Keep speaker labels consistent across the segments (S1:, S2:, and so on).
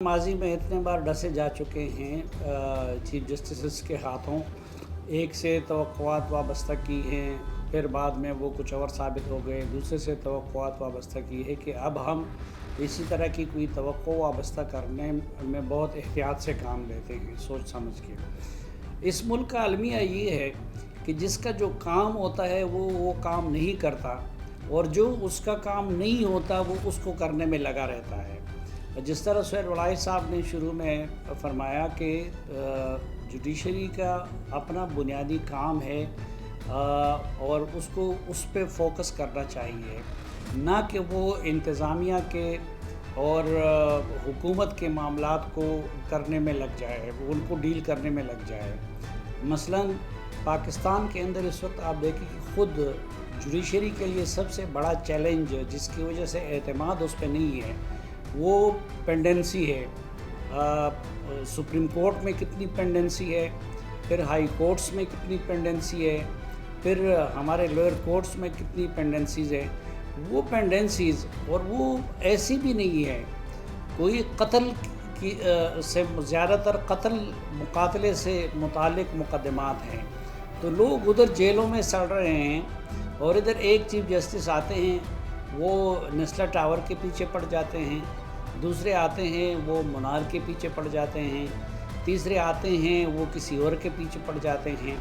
S1: ماضی میں اتنے بار ڈسے جا چکے ہیں چیف جسٹسز کے ہاتھوں، ایک سے توقعات وابستہ کی ہیں، پھر بعد میں وہ کچھ اور ثابت ہو گئے، دوسرے سے توقعات وابستہ کی ہے کہ اب ہم اسی طرح کی کوئی توقع وابستہ کرنے میں بہت احتیاط سے کام لیتے ہیں، سوچ سمجھ کے۔ اس ملک کا المیہ یہ ہے کہ جس کا جو کام ہوتا ہے وہ کام نہیں کرتا، اور جو اس کا کام نہیں ہوتا وہ اس کو کرنے میں لگا رہتا ہے۔ جس طرح سہیل وڑائی صاحب نے شروع میں فرمایا کہ جوڈیشری کا اپنا بنیادی کام ہے اور اس کو اس پہ فوکس کرنا چاہیے، نہ کہ وہ انتظامیہ کے اور حکومت کے معاملات کو کرنے میں لگ جائے، ان کو ڈیل کرنے میں لگ جائے۔ مثلاً پاکستان کے اندر اس وقت آپ دیکھیں کہ خود جوڈیشری کے لیے سب سے بڑا چیلنج جس کی وجہ سے اعتماد اس پہ نہیں ہے وہ پینڈنسی ہے۔ سپریم کورٹ میں کتنی پینڈنسی ہے، پھر ہائی کورٹس میں کتنی پینڈنسی ہے، پھر ہمارے لوئر کورٹس میں کتنی پینڈنسیز ہے۔ وہ پینڈنسیز اور وہ ایسی بھی نہیں ہے، کوئی قتل کی سے زیادہ تر مقاتلے سے متعلق مقدمات ہیں، تو لوگ ادھر جیلوں میں سڑ رہے ہیں اور ادھر ایک چیف جسٹس آتے ہیں وہ نیسلا ٹاور کے پیچھے پڑ جاتے ہیں، دوسرے آتے ہیں وہ منار کے پیچھے پڑ جاتے ہیں، تیسرے آتے ہیں وہ کسی اور کے پیچھے پڑ جاتے ہیں۔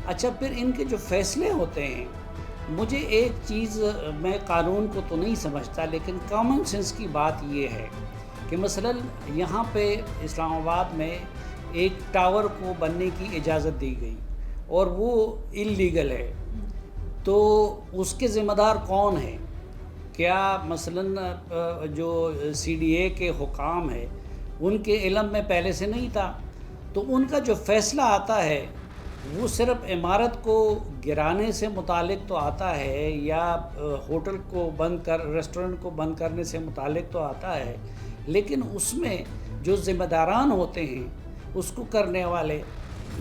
S1: اچھا، پھر ان کے جو فیصلے ہوتے ہیں، مجھے ایک چیز، میں قانون کو تو نہیں سمجھتا لیکن کامن سینس کی بات یہ ہے کہ مثلاً یہاں پہ اسلام آباد میں ایک ٹاور کو بننے کی اجازت دی گئی اور وہ انلیگل ہے، تو اس کے ذمہ دار کون ہیں؟ کیا مثلاً جو سی ڈی اے کے حکام ہیں ان کے علم میں پہلے سے نہیں تھا؟ تو ان کا جو فیصلہ آتا ہے وہ صرف عمارت کو گرانے سے متعلق تو آتا ہے، یا ہوٹل کو ریسٹورنٹ کو بند کرنے سے متعلق تو آتا ہے، لیکن اس میں جو ذمہ داران ہوتے ہیں اس کو کرنے والے،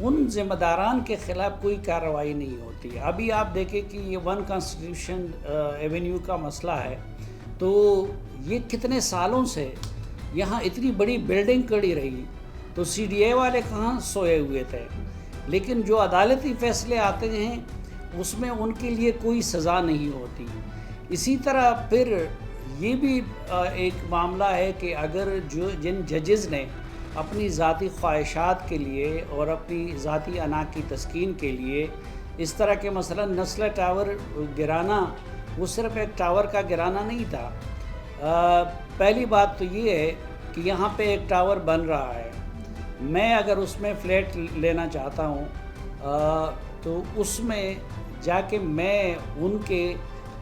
S1: ان ذمہ داران کے خلاف کوئی کارروائی نہیں ہوتی۔ ابھی آپ دیکھیں کہ یہ ون کانسٹیٹیوشن ایونیو کا مسئلہ ہے، تو یہ کتنے سالوں سے یہاں اتنی بڑی بلڈنگ کھڑی رہی، تو سی ڈی اے والے کہاں سوئے ہوئے تھے؟ لیکن جو عدالتی فیصلے آتے ہیں اس میں ان کے لیے کوئی سزا نہیں ہوتی۔ اسی طرح پھر یہ بھی ایک معاملہ ہے کہ اگر جن ججز نے اپنی ذاتی خواہشات کے لیے اور اپنی ذاتی انا کی تسکین کے لیے اس طرح کے مثلا نیسلا ٹاور گرانا، وہ صرف ایک ٹاور کا گرانا نہیں تھا۔ پہلی بات تو یہ ہے کہ یہاں پہ ایک ٹاور بن رہا ہے، میں اگر اس میں فلیٹ لینا چاہتا ہوں تو اس میں جا کے میں ان کے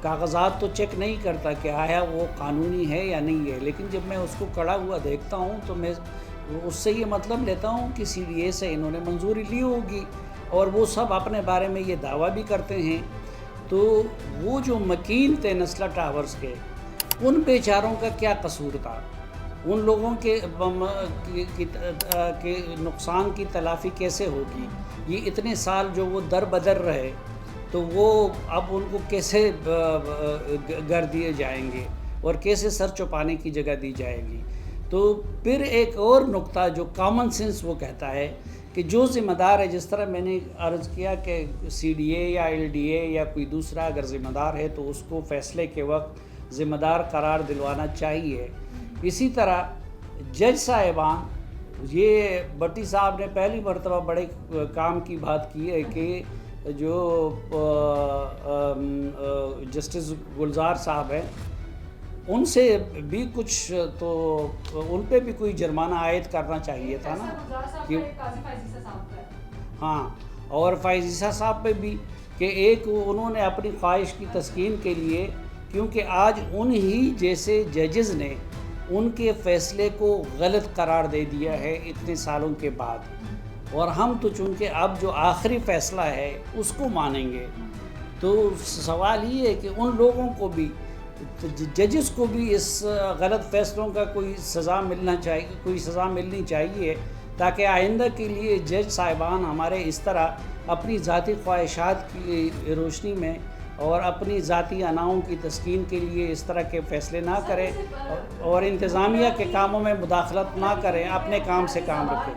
S1: کاغذات تو چیک نہیں کرتا کہ آیا وہ قانونی ہے یا نہیں ہے، لیکن جب میں اس کو کھڑا ہوا دیکھتا ہوں تو میں اس سے یہ مطلب لیتا ہوں کہ سی ڈی اے سے انہوں نے منظوری لی ہوگی، اور وہ سب اپنے بارے میں یہ دعویٰ بھی کرتے ہیں۔ تو وہ جو مکین تھے نیسلا ٹاورز کے، ان بیچاروں کا کیا قصور تھا؟ ان لوگوں کے نقصان کی تلافی کیسے ہوگی؟ یہ اتنے سال جو وہ در بدر رہے، تو وہ اب ان کو کیسے گھر دیے جائیں گے اور کیسے سر چھپانے کی جگہ دی جائے گی؟ تو پھر ایک اور نقطہ جو کامن سینس وہ کہتا ہے کہ جو ذمہ دار ہے، جس طرح میں نے عرض کیا کہ سی ڈی اے یا ایل ڈی اے یا کوئی دوسرا اگر ذمہ دار ہے تو اس کو فیصلے کے وقت ذمہ دار قرار دلوانا چاہیے۔ اسی طرح جج صاحبان، یہ بٹی صاحب نے پہلی مرتبہ بڑے کام کی بات کی ہے کہ جو جسٹس گلزار صاحب ہیں ان سے بھی کچھ، تو ان پہ بھی کوئی جرمانہ عائد کرنا چاہیے تھا نا۔ ہاں، اور فائز عیسیٰ صاحب پہ بھی کہ ایک انہوں نے اپنی خواہش کی تسکین کے لیے، کیونکہ آج انہی جیسے ججز نے ان کے فیصلے کو غلط قرار دے دیا ہے اتنے سالوں کے بعد، اور ہم تو چونکہ اب جو آخری فیصلہ ہے اس کو مانیں گے، تو سوال یہ ہے کہ ان لوگوں کو بھی، ججز کو بھی اس غلط فیصلوں کا کوئی سزا ملنی چاہیے، تاکہ آئندہ کے لیے جج صاحبان ہمارے اس طرح اپنی ذاتی خواہشات کی روشنی میں اور اپنی ذاتی اناؤں کی تسکین کے لیے اس طرح کے فیصلے نہ کریں اور انتظامیہ کے کاموں میں مداخلت نہ کریں، اپنے کام سے کام رکھیں۔